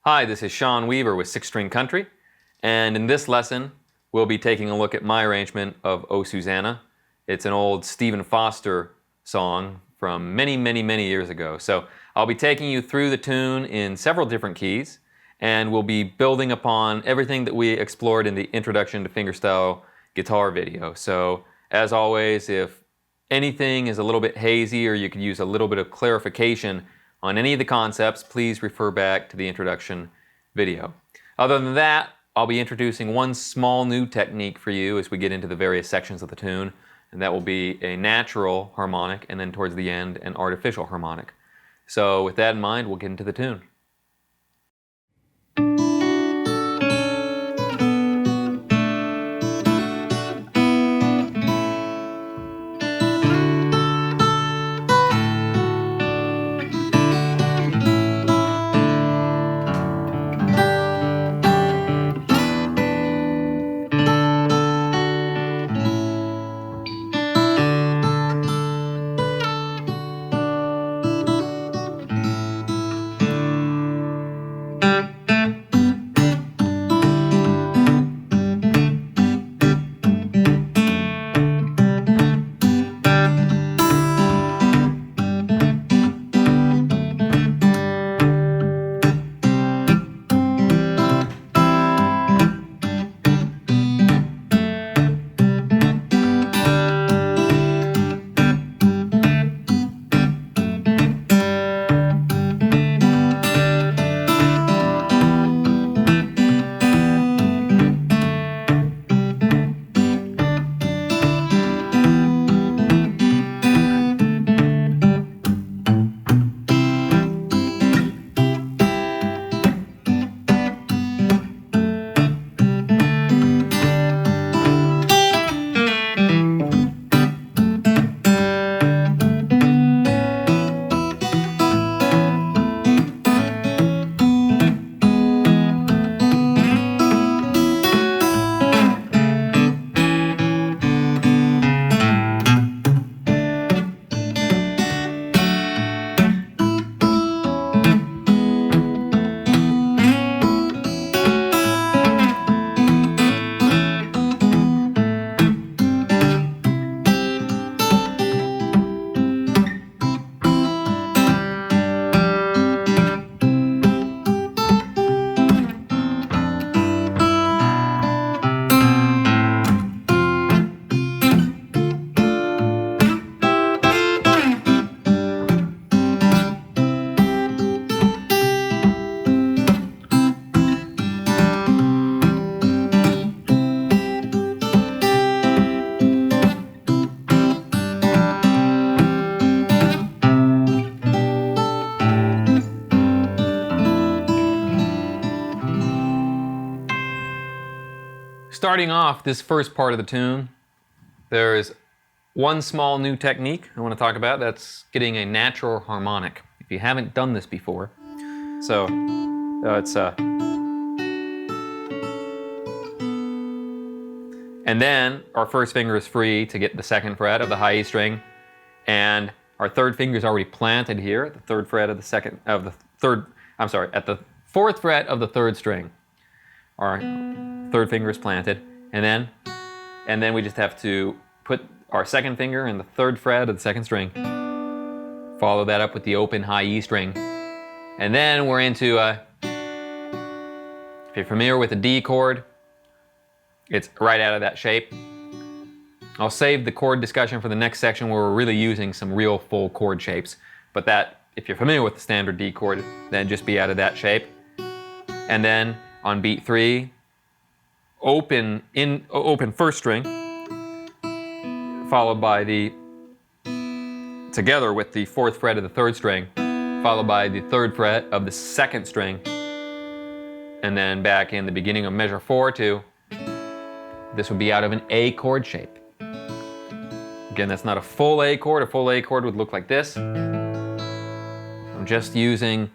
Hi, this is Sean Weaver with Six String Country, and in this lesson we'll be taking a look at my arrangement of Oh Susana. It's an old Stephen Foster song from many years ago. So I'll be taking you through the tune in several different keys, and we'll be building upon everything that we explored in the Introduction to Fingerstyle guitar video. So as always, if anything is a little bit hazy or you could use a little bit of clarification on any of the concepts, please refer back to the introduction video. Other than that, I'll be introducing one small new technique for you as we get into the various sections of the tune, and that will be a natural harmonic and then towards the end an artificial harmonic. So with that in mind, we'll get into the tune. Starting off this first part of the tune, there is one small new technique I want to talk about. That's getting a natural harmonic. If you haven't done this before, so it's and then our first finger is free to get the second fret of the high E string, and our third finger is already planted here at the third fret of the at the fourth fret of the third string. Our third finger is planted, and then we just have to put our second finger in the third fret of the second string, follow that up with the open high E string, and then we're into if you're familiar with the D chord, it's right out of that shape. I'll save the chord discussion for the next section where we're really using some real full chord shapes, but that, if you're familiar with the standard D chord, then just be out of that shape. And then on beat 3, open first string, followed by together with the fourth fret of the third string, followed by the third fret of the second string, and then back in the beginning of measure 4/2, this would be out of an A chord shape. Again, that's not a full A chord. A full A chord would look like this. I'm just using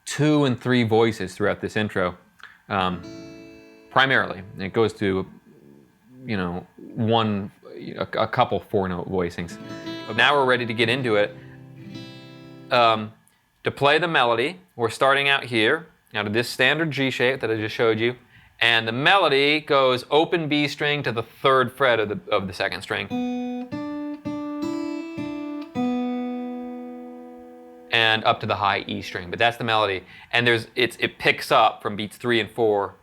2 and 3 voices throughout this intro. Primarily, and it goes to, a couple 4-note voicings. But now we're ready to get into it. To play the melody, we're starting out here Now to this standard G shape that I just showed you, and the melody goes open B string to the 3rd fret of the 2nd string. And up to the high E string, but that's the melody. And it picks up from beats 3 and 4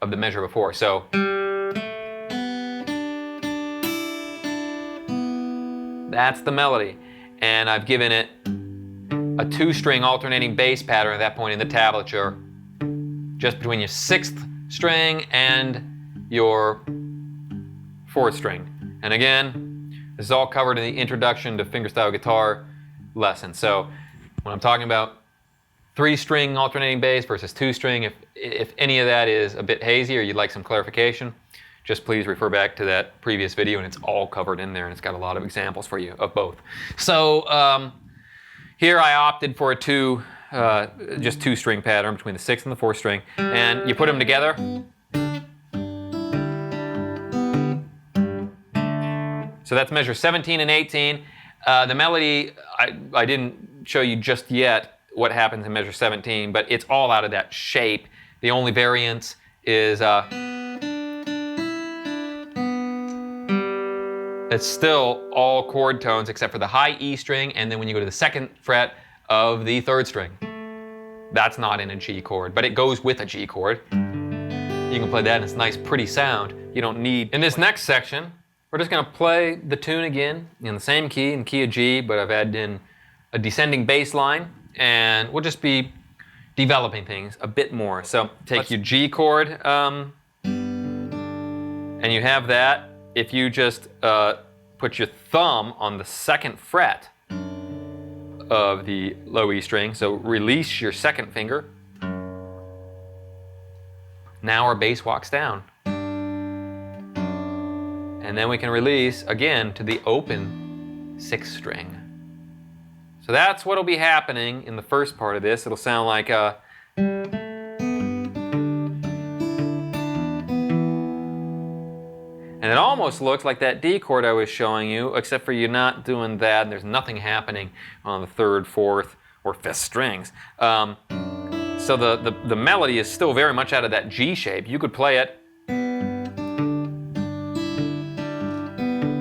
of the measure before. So that's the melody. And I've given it a 2-string alternating bass pattern at that point in the tablature, just between your 6th string and your 4th string. And again, this is all covered in the introduction to fingerstyle guitar lesson. So when I'm talking about 3-string alternating bass versus 2-string, if any of that is a bit hazy or you'd like some clarification, just please refer back to that previous video, and it's all covered in there, and it's got a lot of examples for you of both. So here I opted for a just 2-string pattern between the 6th and the 4th string, and you put them together. So that's measure 17 and 18. The melody, I didn't show you just yet what happens in measure 17, but it's all out of that shape. The only variance is it's still all chord tones except for the high E string, and then when you go to the 2nd fret of the 3rd string. That's not in a G chord, but it goes with a G chord. You can play that and it's a nice pretty sound. You don't need... In this next section, we're just going to play the tune again in the same key, in key of G, but I've added in a descending bass line, and we'll just be developing things a bit more. So take your G chord, and you have that. If you just put your thumb on the 2nd fret of the low E string, so release your 2nd finger. Now our bass walks down. And then we can release again to the open 6th string. So that's what'll be happening in the first part of this. It'll sound like and it almost looks like that D chord I was showing you, except for you're not doing that, and there's nothing happening on the 3rd, 4th, or 5th strings. So the melody is still very much out of that G shape. You could play it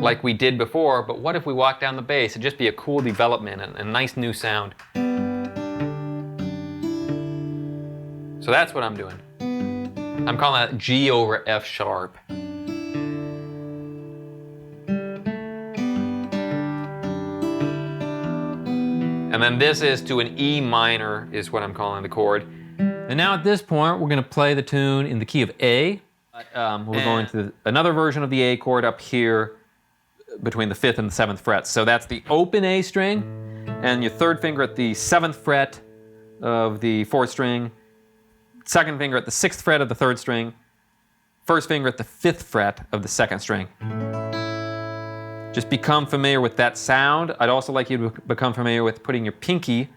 like we did before, but what if we walk down the bass? It'd just be a cool development and a nice new sound. So that's what I'm doing. I'm calling that G over F sharp. And then this is to an E minor, is what I'm calling the chord. And now at this point, we're going to play the tune in the key of A. We're going to another version of the A chord up here between the 5th and the 7th frets. So that's the open A string, and your 3rd finger at the 7th fret of the 4th string, 2nd finger at the 6th fret of the 3rd string, 1st finger at the 5th fret of the 2nd string. Just become familiar with that sound. I'd also like you to become familiar with putting your pinky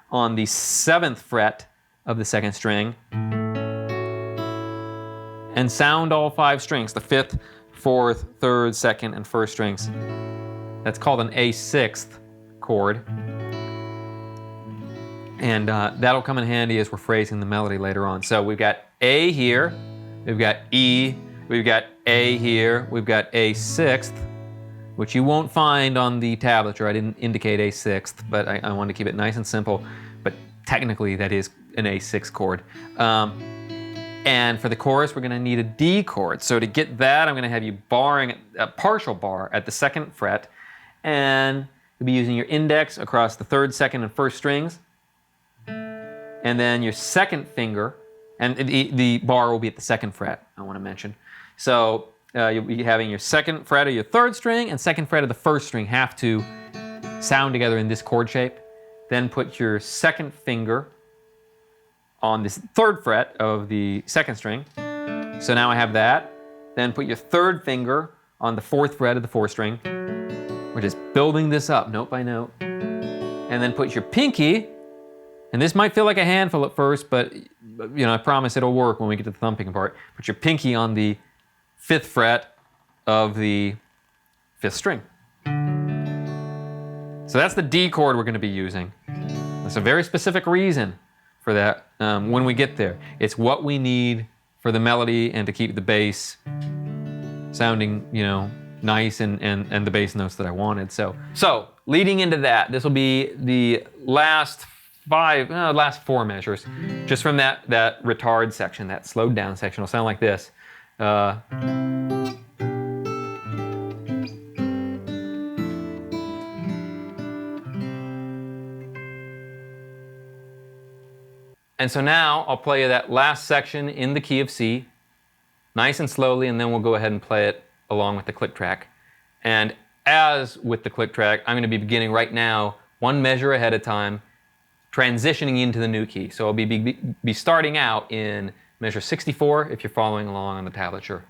on the 7th fret of the 2nd string and sound all 5 strings, the 5th, 4th, 3rd, 2nd, and 1st strings. That's called an A6th chord. And that'll come in handy as we're phrasing the melody later on. So we've got A here, we've got E, we've got A here, we've got A6th, which you won't find on the tablature. I didn't indicate A6th, but I wanted to keep it nice and simple. But technically, that is an A6 chord. And for the chorus, we're going to need a D chord. So to get that, I'm going to have you barring a partial bar at the 2nd fret, and you'll be using your index across the 3rd, 2nd, and 1st strings, and then your 2nd finger, and the bar will be at the 2nd fret, I want to mention. So you'll be having your 2nd fret of your 3rd string and 2nd fret of the 1st string have to sound together in this chord shape. Then put your 2nd finger on this 3rd fret of the 2nd string. So now I have that. Then put your 3rd finger on the 4th fret of the 4th string. We're just building this up note by note. And then put your pinky, and this might feel like a handful at first, but you know, I promise it'll work when we get to the thumping part. Put your pinky on the 5th fret of the 5th string. So that's the D chord we're going to be using. That's a very specific reason for that when we get there. It's what we need for the melody and to keep the bass sounding, you know, nice and the bass notes that I wanted. So leading into that, this will be the last four measures, just from that retard section, that slowed down section. Will sound like this. And so now I'll play you that last section in the key of C, nice and slowly, and then we'll go ahead and play it along with the click track. And as with the click track, I'm going to be beginning right now, one measure ahead of time, transitioning into the new key. So I'll be starting out in measure 64 if you're following along on the tablature.